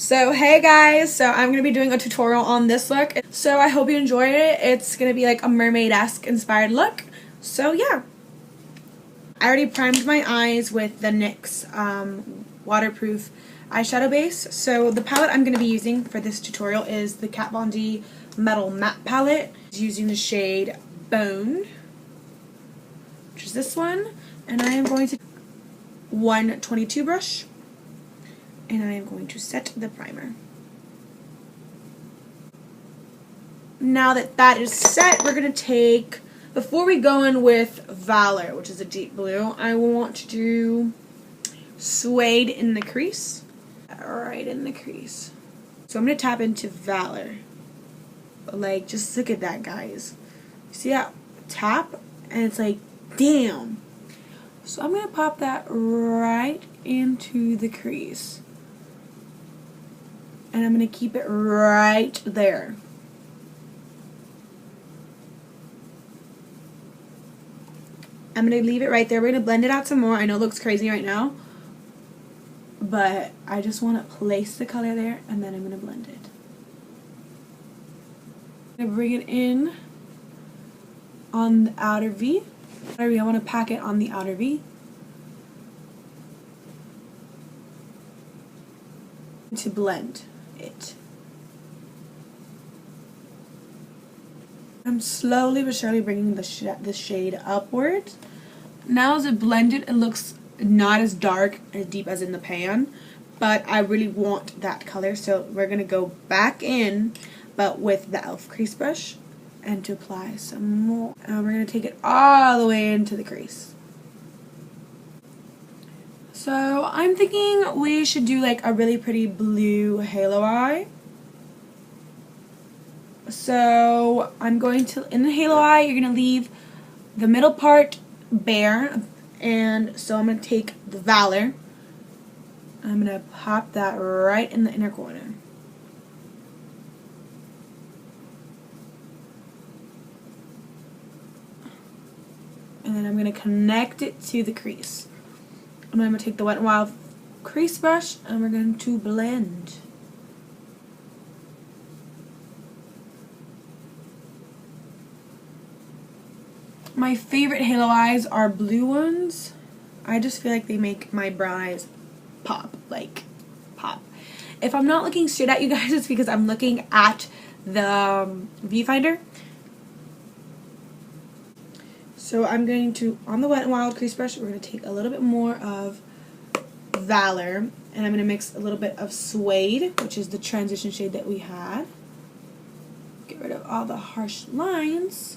So hey guys, so I'm going to be doing a tutorial on this look. So I hope you enjoyed it. It's going to be like a mermaid-esque inspired look. So yeah. I already primed my eyes with the NYX waterproof eyeshadow base. So the palette I'm going to be using for this tutorial is the Kat Von D Metal Matte Palette. Using the shade Bone, which is this one. And I am going to 122 brush. And I am going to set the primer. Now that that is set, we're going to take, before we go in with Valor, which is a deep blue, I want to do Suede in the crease. Right in the crease. So I'm going to tap into Valor. Like, just look at that, guys. See that tap? And it's like, damn. So I'm going to pop that right into the crease. And I'm going to keep it right there. I'm going to leave it right there. We're going to blend it out some more. I know it looks crazy right now. But I just want to place the color there and then I'm going to blend it. I'm going to bring it in on the outer V. I want to pack it on the outer V. To blend it. I'm slowly but surely bringing the shade upward. Now as it blended, it looks not as dark as deep as in the pan, but I really want that color, so we're gonna go back in, but with the e.l.f. crease brush, and to apply some more. And we're gonna take it all the way into the crease. So I'm thinking we should do like a really pretty blue halo eye. So I'm going to, in the halo eye, you're going to leave the middle part bare. And so I'm going to take the Valor. I'm going to pop that right in the inner corner. And then I'm going to connect it to the crease. And I'm going to take the Wet n Wild crease brush and we're going to blend. My favorite halo eyes are blue ones. I just feel like they make my brown eyes pop, like pop. If I'm not looking straight at you guys, it's because I'm looking at the viewfinder. So I'm going to, on the Wet n Wild crease brush, we're going to take a little bit more of Valor, and I'm going to mix a little bit of Suede, which is the transition shade that we had. Get rid of all the harsh lines.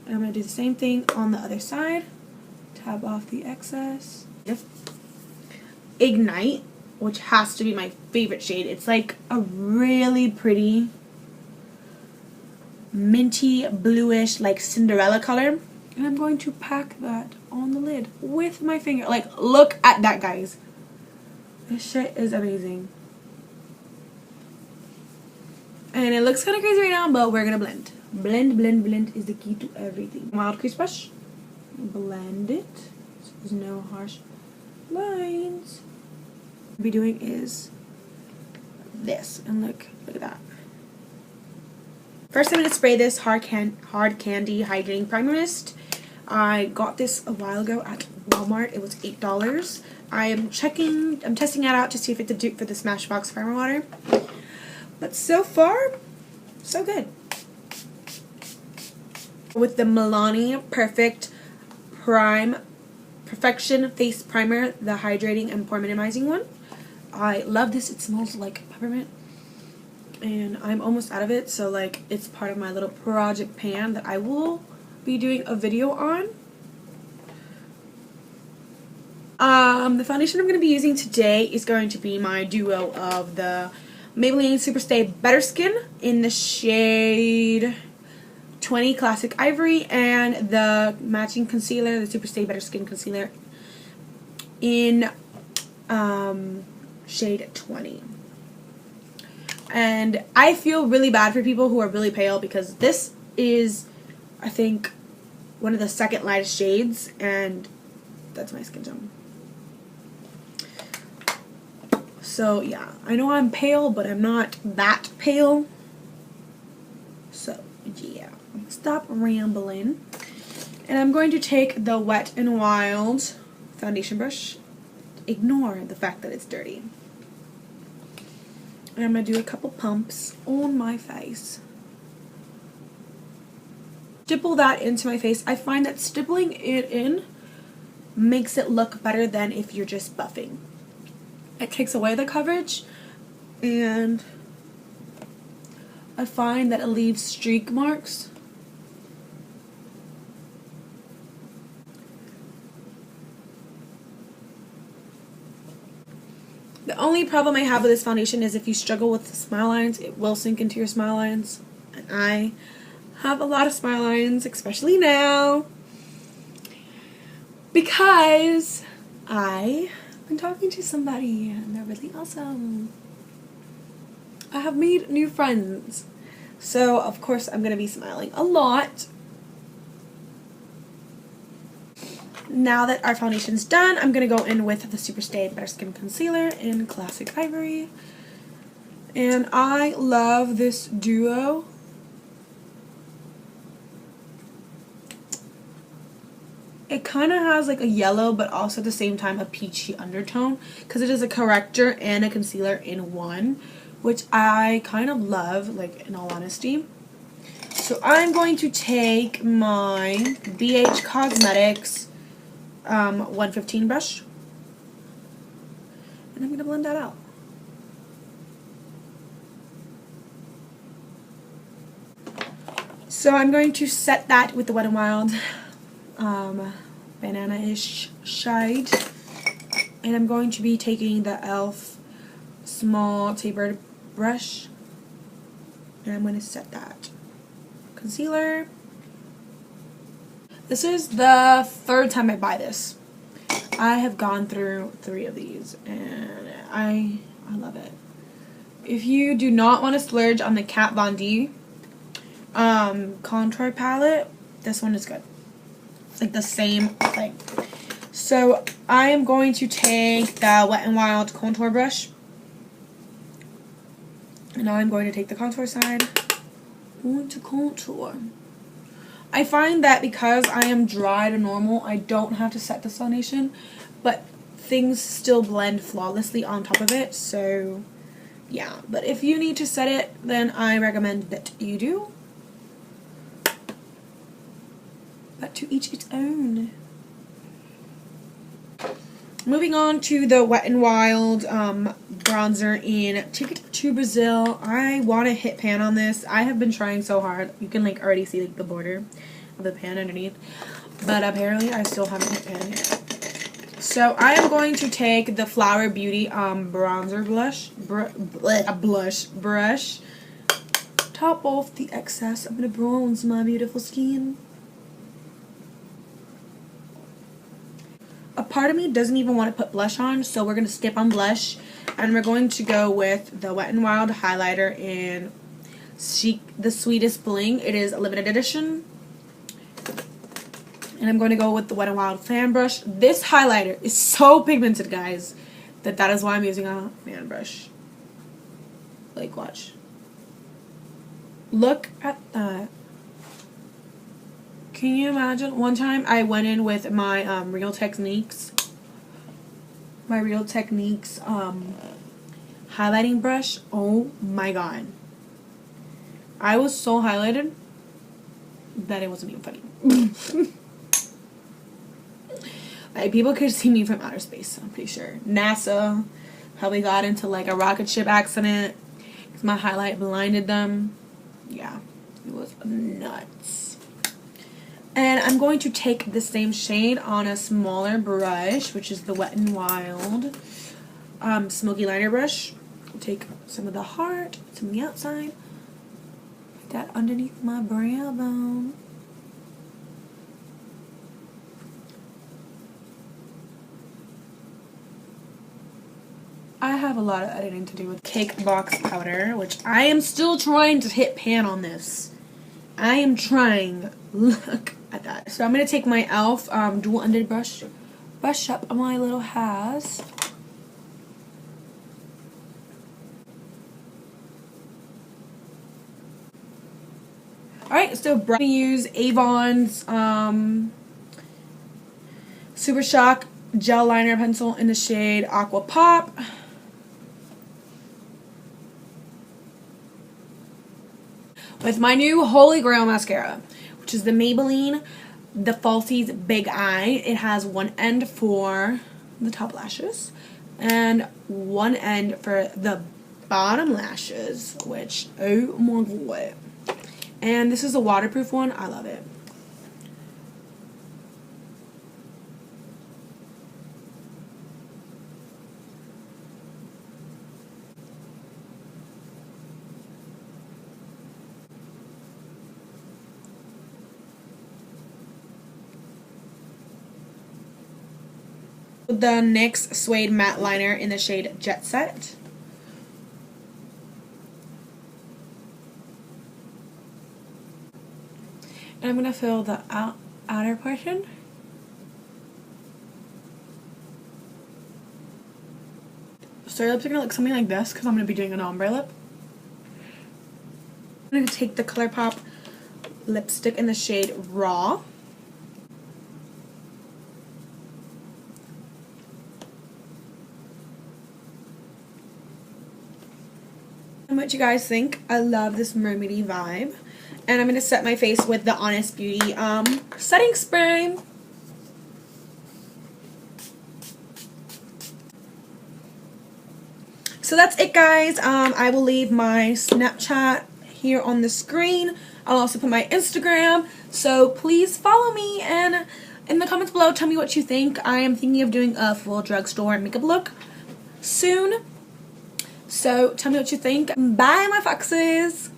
And I'm going to do the same thing on the other side. Tab off the excess. Ignite, which has to be my favorite shade. It's like a really pretty minty bluish like Cinderella color, and I'm going to pack that on the lid with my finger. Like, look at that, guys. This shit is amazing, and it looks kind of crazy right now, but we're gonna blend. Blend is the key to everything. Wild crease brush, blend it so there's no harsh lines. What I'll be doing is this, and look at that. First, I'm going to spray this Hard Candy Hydrating Primer Mist. I got this a while ago at Walmart. It was $8. I'm testing it out to see if it's a dupe for the Smashbox Primer Water. But so far, so good. With the Milani Perfection Face Primer, the hydrating and pore minimizing one. I love this. It smells like peppermint. And I'm almost out of it, so like it's part of my little project pan that I will be doing a video on. The foundation I'm going to be using today is going to be my duo of the Maybelline Superstay Better Skin in the shade 20 Classic Ivory, and the matching concealer, the Superstay Better Skin concealer in shade 20. And I feel really bad for people who are really pale because this is, I think, one of the second lightest shades, and that's my skin tone. So yeah, I know I'm pale, but I'm not that pale. So yeah, stop rambling. And I'm going to take the Wet n Wild foundation brush. Ignore the fact that it's dirty. And I'm going to do a couple pumps on my face. Stipple that into my face. I find that stippling it in makes it look better than if you're just buffing. It takes away the coverage, and I find that it leaves streak marks. The only problem I have with this foundation is if you struggle with smile lines, it will sink into your smile lines. And I have a lot of smile lines, especially now, because I've been talking to somebody and they're really awesome. I have made new friends. So, of course, I'm going to be smiling a lot. Now that our foundation's done, I'm going to go in with the Super Stay Bare Skin Concealer in Classic Ivory. And I love this duo. It kind of has like a yellow, but also at the same time a peachy undertone, because it is a corrector and a concealer in one, which I kind of love, like, in all honesty. So I'm going to take my BH Cosmetics 115 brush, and I'm going to blend that out. So I'm going to set that with the Wet n Wild banana-ish shade, and I'm going to be taking the e.l.f. small tapered brush, and I'm going to set that concealer. This is the third time I buy this. I have gone through 3 of these, and I love it. If you do not want to splurge on the Kat Von D contour palette, this one is good. It's like the same thing. So I am going to take the Wet n Wild contour brush, and now I'm going to take the contour side. Going to contour. I find that because I am dry to normal, I don't have to set this foundation, but things still blend flawlessly on top of it. So yeah, but if you need to set it, then I recommend that you do. But to each its own. Moving on to the Wet n Wild bronzer in Ticket to Brazil. I want to hit pan on this. I have been trying so hard. You can like already see like the border of the pan underneath, but apparently I still haven't hit pan yet. So I am going to take the Flower Beauty bronzer brush, top off the excess. I'm gonna bronze my beautiful skin. A part of me doesn't even want to put blush on, so we're going to skip on blush, and we're going to go with the Wet n Wild highlighter in the Sweetest Bling. It is a limited edition. And I'm going to go with the Wet n Wild fan brush. This highlighter is so pigmented, guys, that is why I'm using a fan brush. Like, watch. Look at that. Can you imagine? One time I went in with my Real Techniques highlighting brush. Oh my god. I was so highlighted that it wasn't even funny. Like, people could see me from outer space, I'm pretty sure. NASA probably got into like a rocket ship accident because my highlight blinded them. Yeah, it was nuts. And I'm going to take the same shade on a smaller brush, which is the Wet n Wild smoky liner brush. Take some of the heart, some of the outside, put that underneath my brow bone. I have a lot of editing to do with Cake Box powder, which I am still trying to hit pan on this. I am trying. Look at that. So I'm going to take my e.l.f. dual-ended brush up on my little hairs. Alright, so I'm going to use Avon's Super Shock gel liner pencil in the shade Aqua Pop. With my new Holy Grail mascara, which is the Maybelline the Falsies Big Eye. It has one end for the top lashes and one end for the bottom lashes, which, oh my god. And this is a waterproof one. I love it. The NYX Suede Matte Liner in the shade Jet Set. And I'm going to fill the outer portion. So your lips are going to look something like this because I'm going to be doing an ombre lip. I'm going to take the Colourpop lipstick in the shade Raw. What you guys think. I love this mermaidy vibe. And I'm going to set my face with the Honest Beauty setting spray. So that's it, guys. I will leave my Snapchat here on the screen. I'll also put my Instagram. So please follow me, and in the comments below tell me what you think. I am thinking of doing a full drugstore makeup look soon. So tell me what you think. Bye, my foxes.